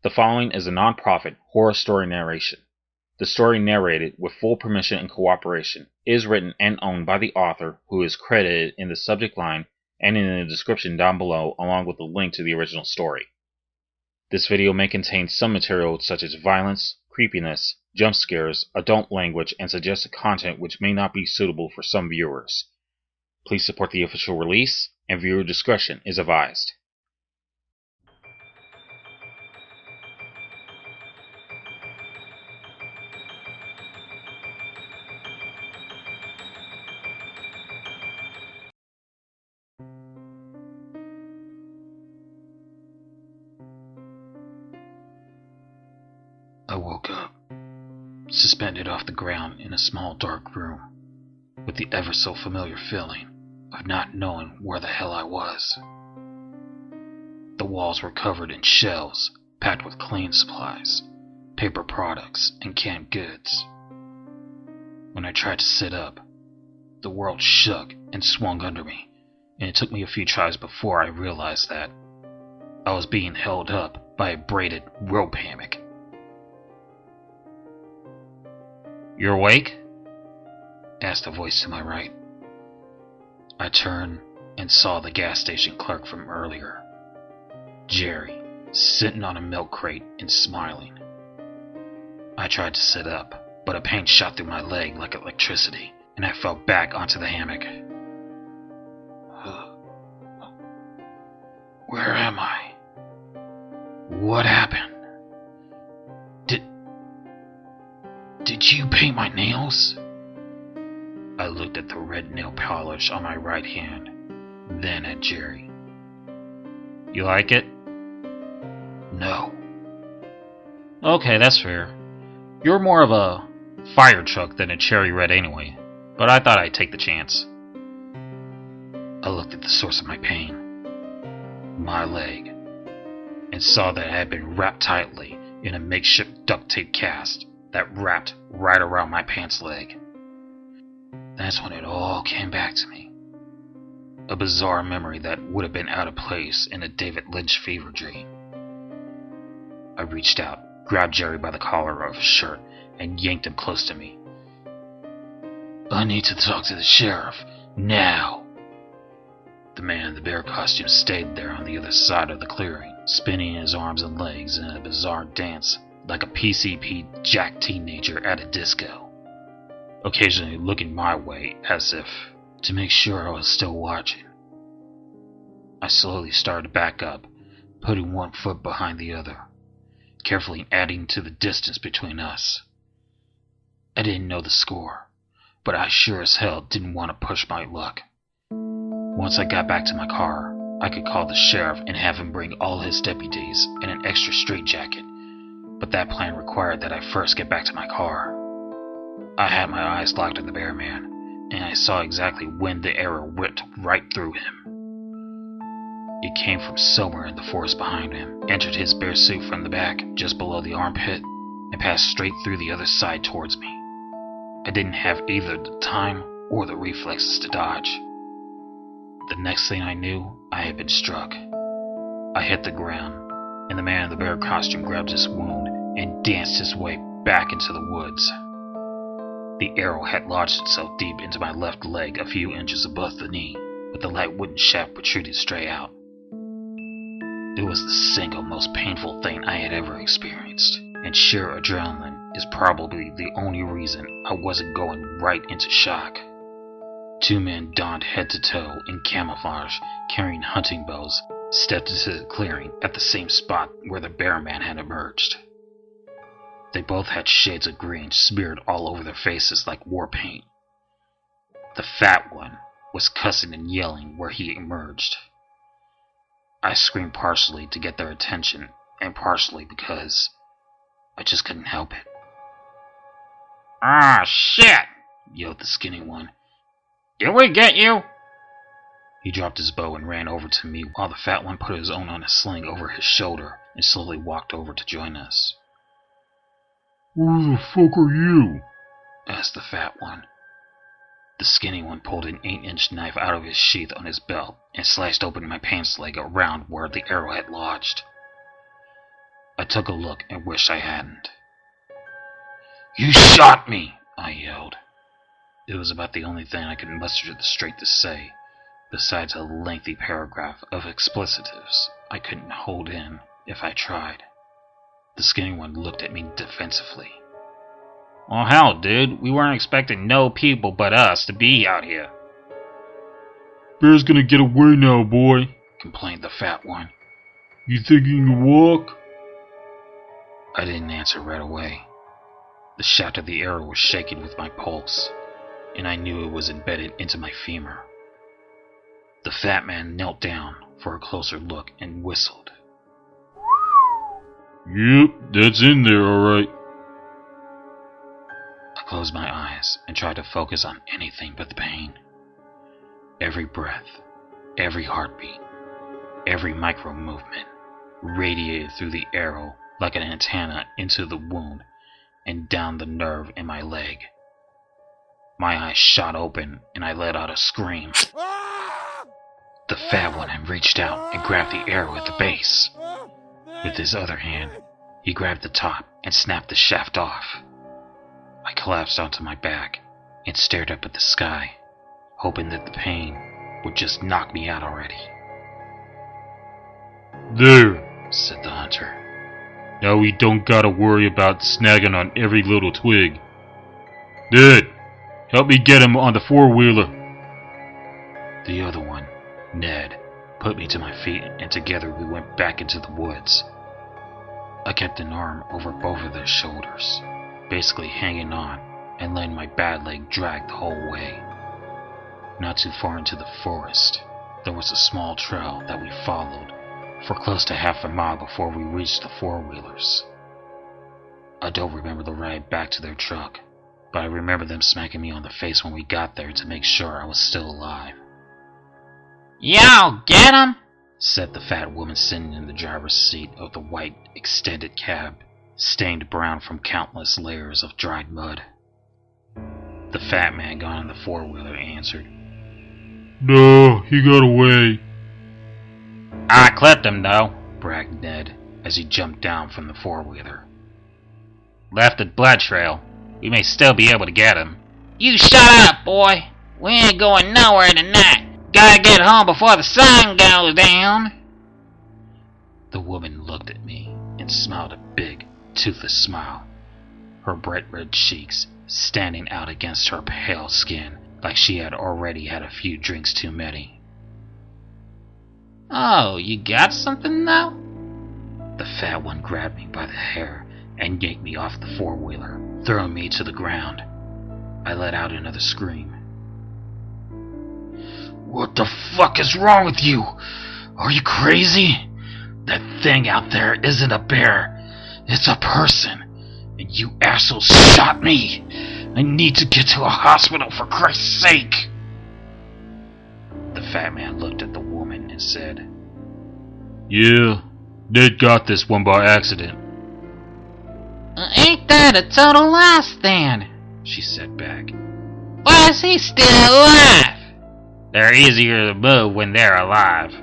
The following is a non-profit horror story narration. The story narrated with full permission and cooperation is written and owned by the author, who is credited in the subject line and in the description down below, along with a link to the original story. This video may contain some material such as violence, creepiness, jump scares, adult language, and suggested content which may not be suitable for some viewers. Please support the official release, and viewer discretion is advised. I woke up, suspended off the ground in a small dark room, with the ever so familiar feeling of not knowing where the hell I was. The walls were covered in shelves packed with cleaning supplies, paper products, and canned goods. When I tried to sit up, the world shook and swung under me, and it took me a few tries before I realized that I was being held up by a braided rope hammock. "You awake?" asked a voice to my right. I turned and saw the gas station clerk from earlier, Jerry, sitting on a milk crate and smiling. I tried to sit up, but a pain shot through my leg like electricity, and I fell back onto the hammock. Where am I? What happened? Did you paint my nails? I looked at the red nail polish on my right hand, then at Jerry. "You like it?" No. Okay, that's fair. You're more of a fire truck than a cherry red anyway, but I thought I'd take the chance. I looked at the source of my pain, my leg, and saw that it had been wrapped tightly in a makeshift duct tape cast that wrapped right around my pants leg. That's when it all came back to me. A bizarre memory that would have been out of place in a David Lynch fever dream. I reached out, grabbed Jerry by the collar of his shirt, and yanked him close to me. I need to talk to the sheriff, now. The man in the bear costume stayed there on the other side of the clearing, spinning his arms and legs in a bizarre dance, like a PCP jack teenager at a disco, occasionally looking my way as if to make sure I was still watching. I slowly started to back up, putting one foot behind the other, carefully adding to the distance between us. I didn't know the score, but I sure as hell didn't want to push my luck. Once I got back to my car, I could call the sheriff and have him bring all his deputies and an extra straitjacket, but that plan required that I first get back to my car. I had my eyes locked on the bear man, and I saw exactly when the arrow whipped right through him. It came from somewhere in the forest behind him, entered his bare suit from the back, just below the armpit, and passed straight through the other side towards me. I didn't have either the time or the reflexes to dodge. The next thing I knew, I had been struck. I hit the ground, and the man in the bear costume grabbed his wound and danced his way back into the woods. The arrow had lodged itself deep into my left leg a few inches above the knee, with the light wooden shaft protruding straight out. It was the single most painful thing I had ever experienced, and sheer adrenaline is probably the only reason I wasn't going right into shock. Two men donned head to toe in camouflage, carrying hunting bows, stepped into the clearing at the same spot where the bear man had emerged. They both had shades of green smeared all over their faces like war paint. The fat one was cussing and yelling where he emerged. I screamed partially to get their attention, and partially because I just couldn't help it. "Ah, shit!" yelled the skinny one. "Did we get you?" He dropped his bow and ran over to me while the fat one put his own on a sling over his shoulder and slowly walked over to join us. "Who the fuck are you?" asked the fat one. The skinny one pulled an 8-inch knife out of his sheath on his belt and sliced open my pants leg around where the arrow had lodged. I took a look and wished I hadn't. "You shot me!" I yelled. It was about the only thing I could muster the strength to say, besides a lengthy paragraph of explicitives I couldn't hold in if I tried. The skinny one looked at me defensively. Well, hell, dude, we weren't expecting no people but us to be out here. Bear's gonna get away now, boy, complained the fat one. You think you can walk? I didn't answer right away. The shaft of the arrow was shaking with my pulse, and I knew it was embedded into my femur. The fat man knelt down for a closer look and whistled. Yep, that's in there, alright. I closed my eyes and tried to focus on anything but the pain. Every breath, every heartbeat, every micro movement radiated through the arrow like an antenna into the wound and down the nerve in my leg. My eyes shot open and I let out a scream. The fat one had reached out and grabbed the arrow at the base. With his other hand, he grabbed the top and snapped the shaft off. I collapsed onto my back and stared up at the sky, hoping that the pain would just knock me out already. There, said the hunter. Now we don't gotta worry about snagging on every little twig. Ned, help me get him on the four-wheeler. The other one, Ned, put me to my feet and together we went back into the woods. I kept an arm over both of their shoulders, basically hanging on and letting my bad leg drag the whole way. Not too far into the forest, there was a small trail that we followed for close to half a mile before we reached the four-wheelers. I don't remember the ride back to their truck, but I remember them smacking me on the face when we got there to make sure I was still alive. "Y'all get him?" said the fat woman sitting in the driver's seat of the white, extended cab, stained brown from countless layers of dried mud. The fat man gone in the four-wheeler answered. No, he got away. "I clipped him, though," bragged Ned as he jumped down from the four-wheeler. "Left a blood trail. We may still be able to get him." "You shut up, boy. We ain't going nowhere tonight. Gotta get home before the sun goes down." The woman looked at me and smiled a big, toothless smile, her bright red cheeks standing out against her pale skin like she had already had a few drinks too many. "Oh, you got something now?" The fat one grabbed me by the hair and yanked me off the four-wheeler, throwing me to the ground. I let out another scream. "What the fuck is wrong with you? Are you crazy? That thing out there isn't a bear. It's a person. And you assholes shot me. I need to get to a hospital for Christ's sake." The fat man looked at the woman and said, Yeah, Ned got this one by accident. "Ain't that a total loss then?" she said back. "Why is he still alive?" They're easier to move when they're alive,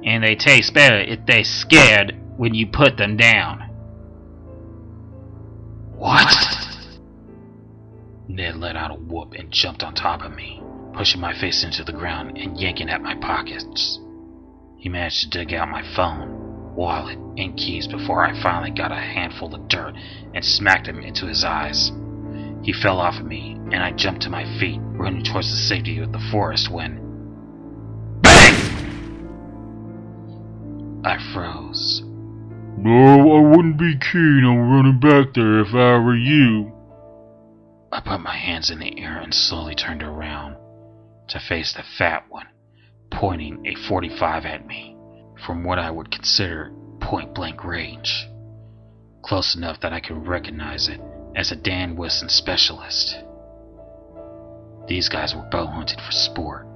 and they taste better if they're scared when you put them down. What? Ned let out a whoop and jumped on top of me, pushing my face into the ground and yanking at my pockets. He managed to dig out my phone, wallet, and keys before I finally got a handful of dirt and smacked him into his eyes. He fell off of me, and I jumped to my feet, running towards the safety of the forest when... BANG! I froze. No, I wouldn't be keen on running back there if I were you. I put my hands in the air and slowly turned around to face the fat one, pointing a .45 at me from what I would consider point-blank range, close enough that I could recognize it as a Dan Wilson specialist. These guys were bow hunting for sport,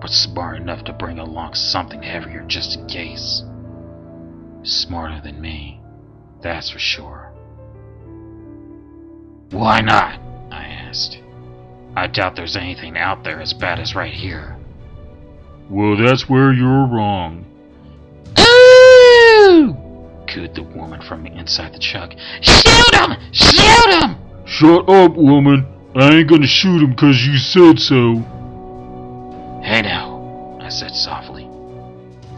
but smart enough to bring along something heavier just in case. Smarter than me, that's for sure. "Why not?" I asked. "I doubt there's anything out there as bad as right here." Well, that's where you're wrong. "Ooh!" cooed the woman from inside the truck. Shoot him! Shoot him! Shut up, woman. I ain't gonna shoot him 'cause you said so. Hey now, I said softly.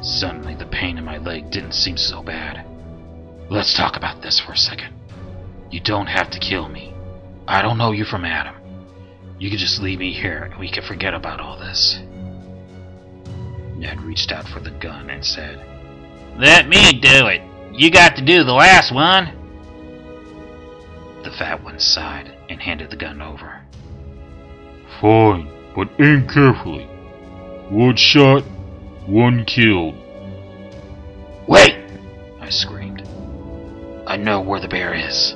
Suddenly the pain in my leg didn't seem so bad. Let's talk about this for a second. You don't have to kill me. I don't know you from Adam. You can just leave me here and we can forget about all this. Ned reached out for the gun and said, Let me do it. You got to do the last one. The fat one sighed and handed the gun over. Fine, but aim carefully. One shot, one killed. Wait! I screamed. I know where the bear is.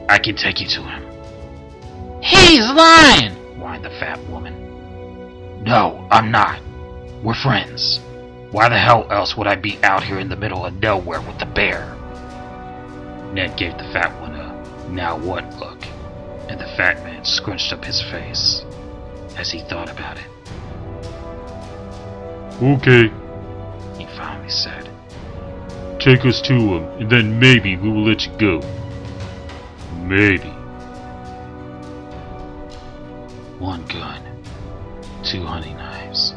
I can take you to him. He's lying, Whined the fat woman. No, I'm not. We're friends. Why the hell else would I be out here in the middle of nowhere with the bear? Ned gave the fat one a now what look, and the fat man scrunched up his face as he thought about it. Okay, He finally said, take us to him, and then maybe we will let you go. Maybe. One gun, 2 hunting knives,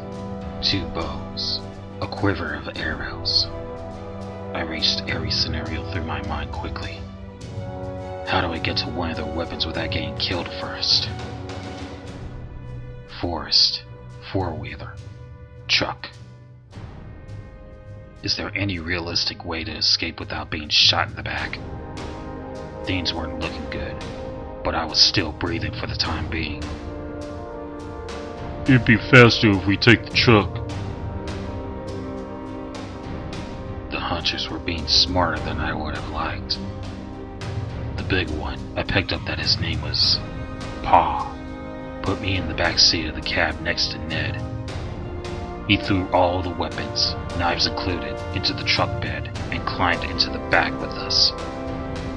2 bows, a quiver of arrows. I raced every scenario through my mind quickly. How do I get to one of their weapons without getting killed first? Forest, 4-wheeler, truck. Is there any realistic way to escape without being shot in the back? Things weren't looking good, but I was still breathing for the time being. It'd be faster if we take the truck. The hunters were being smarter than I would have liked. The big one, I picked up that his name was Pa, put me in the back seat of the cab next to Ned. He threw all the weapons, knives included, into the truck bed and climbed into the back with us.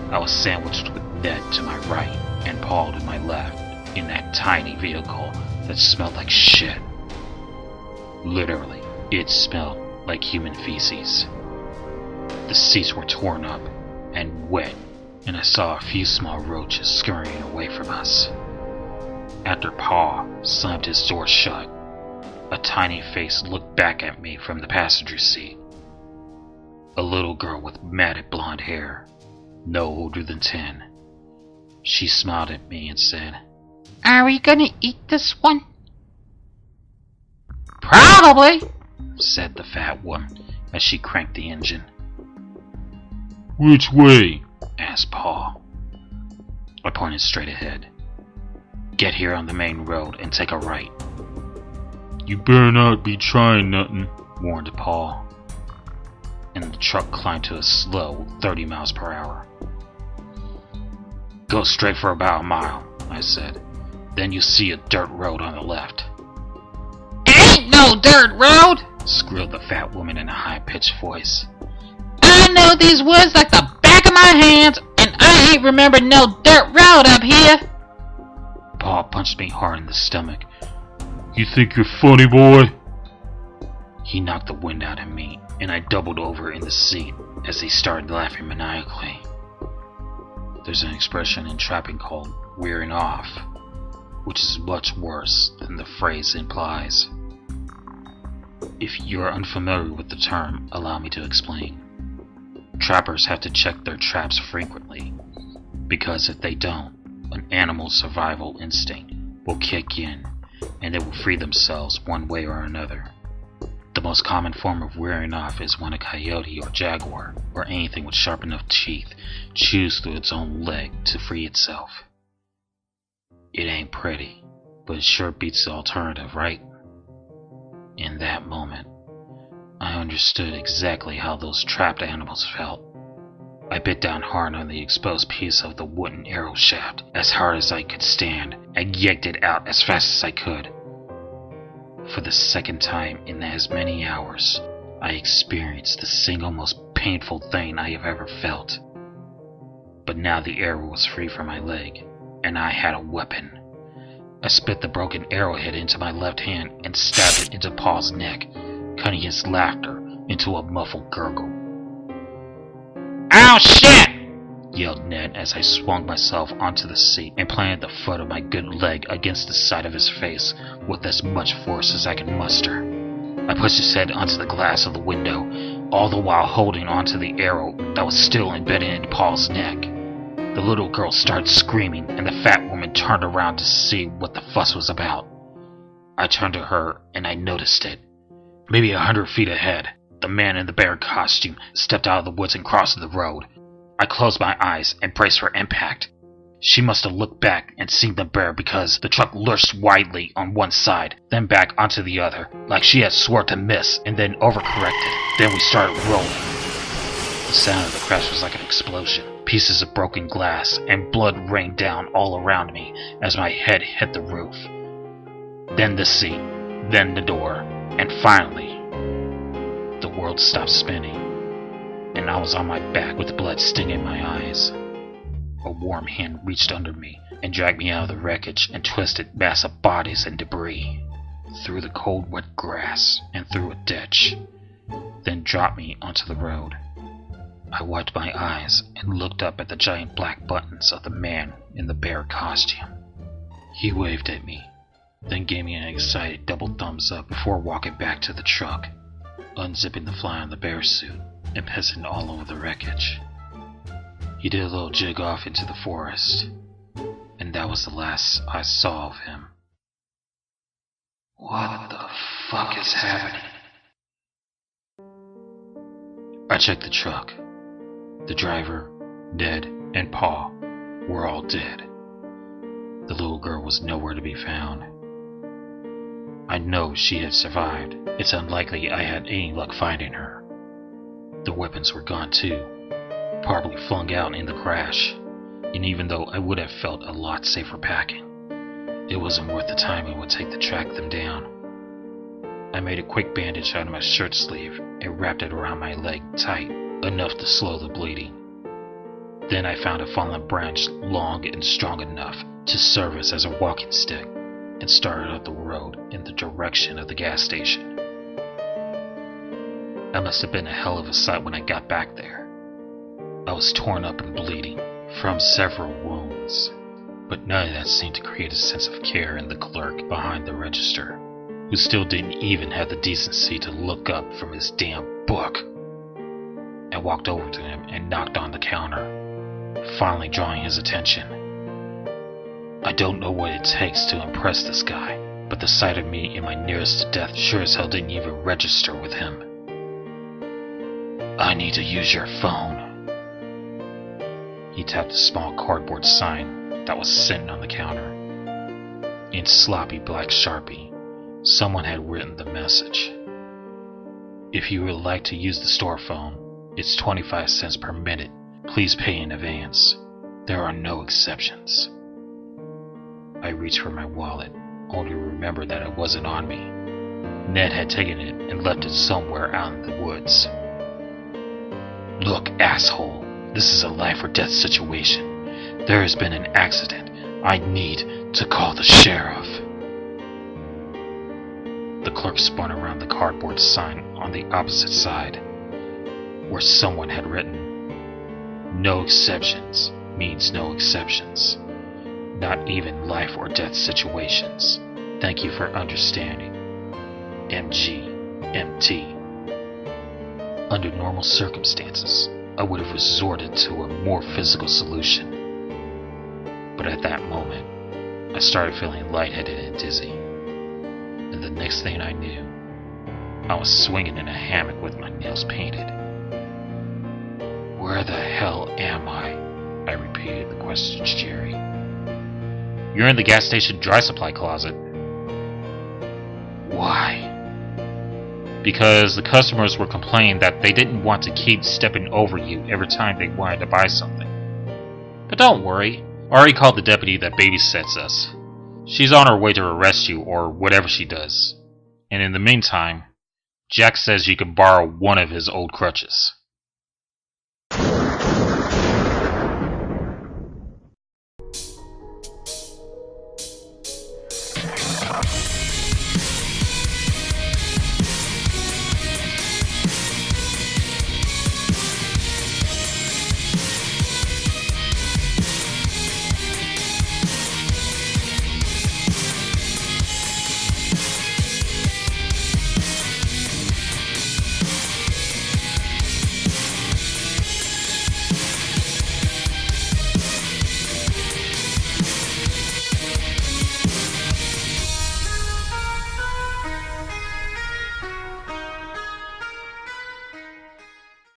I was sandwiched with Ned to my right and Paul to my left in that tiny vehicle that smelled like shit. Literally, it smelled like human feces. The seats were torn up and wet, and I saw a few small roaches scurrying away from us. After Pa slammed his door shut, a tiny face looked back at me from the passenger seat. A little girl with matted blonde hair, no older than 10. She smiled at me and said, Are we gonna eat this one? Probably, said the fat woman as she cranked the engine. Which way? Asked Paul. I pointed straight ahead. Get here on the main road and take a right, You better not be trying nothing. warned Paul. And the truck climbed to a slow 30 miles per hour. Go straight for about a mile, I said. Then you'll see a dirt road on the left. Ain't no dirt road. Squealed the fat woman in a high-pitched voice. I know these woods like the back of my hands, and I ain't remember no dirt road up here. Paul punched me hard in the stomach. You think you're funny, boy? He knocked the wind out of me, and I doubled over in the seat as he started laughing maniacally. There's an expression in trapping called wearing off, which is much worse than the phrase implies. If you're unfamiliar with the term, allow me to explain. Trappers have to check their traps frequently, because if they don't, an animal's survival instinct will kick in, and they will free themselves one way or another. The most common form of wearing off is when a coyote or jaguar, or anything with sharp enough teeth, chews through its own leg to free itself. It ain't pretty, but it sure beats the alternative, right? In that moment, I understood exactly how those trapped animals felt. I bit down hard on the exposed piece of the wooden arrow shaft as hard as I could stand and yanked it out as fast as I could. For the second time in as many hours, I experienced the single most painful thing I have ever felt. But now the arrow was free from my leg, and I had a weapon. I spit the broken arrowhead into my left hand and stabbed it into Paul's neck, cutting his laughter into a muffled gurgle. Oh shit! yelled Ned as I swung myself onto the seat and planted the foot of my good leg against the side of his face with as much force as I could muster. I pushed his head onto the glass of the window, all the while holding onto the arrow that was still embedded in Paul's neck. The little girl started screaming, and the fat woman turned around to see what the fuss was about. I turned to her, and I noticed it. Maybe 100 feet ahead, the man in the bear costume stepped out of the woods and crossed the road. I closed my eyes and braced for impact. She must have looked back and seen the bear because the truck lurched widely on one side, then back onto the other, like she had swore to miss and then overcorrected. Then we started rolling. The sound of the crash was like an explosion. Pieces of broken glass and blood rained down all around me as my head hit the roof. Then the seat, then the door, and finally, the world stopped spinning, and I was on my back with blood stinging my eyes. A warm hand reached under me and dragged me out of the wreckage and twisted massive bodies and debris through the cold wet grass and through a ditch, then dropped me onto the road. I wiped my eyes and looked up at the giant black buttons of the man in the bear costume. He waved at me, then gave me an excited double thumbs up before walking back to the truck, unzipping the fly on the bear suit and pissing all over the wreckage. He did a little jig off into the forest, and that was the last I saw of him. What the fuck is happening? I checked the truck. The driver, Ned, and Paul were all dead. The little girl was nowhere to be found. I know she had survived. It's unlikely I had any luck finding her. The weapons were gone too, probably flung out in the crash, and even though I would have felt a lot safer packing, it wasn't worth the time it would take to track them down. I made a quick bandage out of my shirt sleeve and wrapped it around my leg tight, enough to slow the bleeding. Then I found a fallen branch long and strong enough to serve as a walking stick and started up the road in the direction of the gas station. That must have been a hell of a sight when I got back there. I was torn up and bleeding from several wounds, but none of that seemed to create a sense of care in the clerk behind the register, who still didn't even have the decency to look up from his damn book. I walked over to him and knocked on the counter, finally drawing his attention. I don't know what it takes to impress this guy, but the sight of me in my nearest to death sure as hell didn't even register with him. I need to use your phone. He tapped a small cardboard sign that was sitting on the counter. In sloppy black Sharpie, someone had written the message. If you would like to use the store phone, it's 25 cents per minute. Please pay in advance. There are no exceptions. I reached for my wallet, only to remember that it wasn't on me. Ned had taken it and left it somewhere out in the woods. Look, asshole, this is a life or death situation. There has been an accident. I need to call the sheriff. The clerk spun around the cardboard sign on the opposite side, where someone had written, "No exceptions means no exceptions. Not even life or death situations. Thank you for understanding. MG, MT. Under normal circumstances, I would have resorted to a more physical solution. But at that moment, I started feeling lightheaded and dizzy. And the next thing I knew, I was swinging in a hammock with my nails painted. Where the hell am I? I repeated the question to Jerry. You're in the gas station dry supply closet. Why? Because the customers were complaining that they didn't want to keep stepping over you every time they wanted to buy something. But don't worry, I already called the deputy that babysits us. She's on her way to arrest you or whatever she does. And in the meantime, Jack says you can borrow one of his old crutches.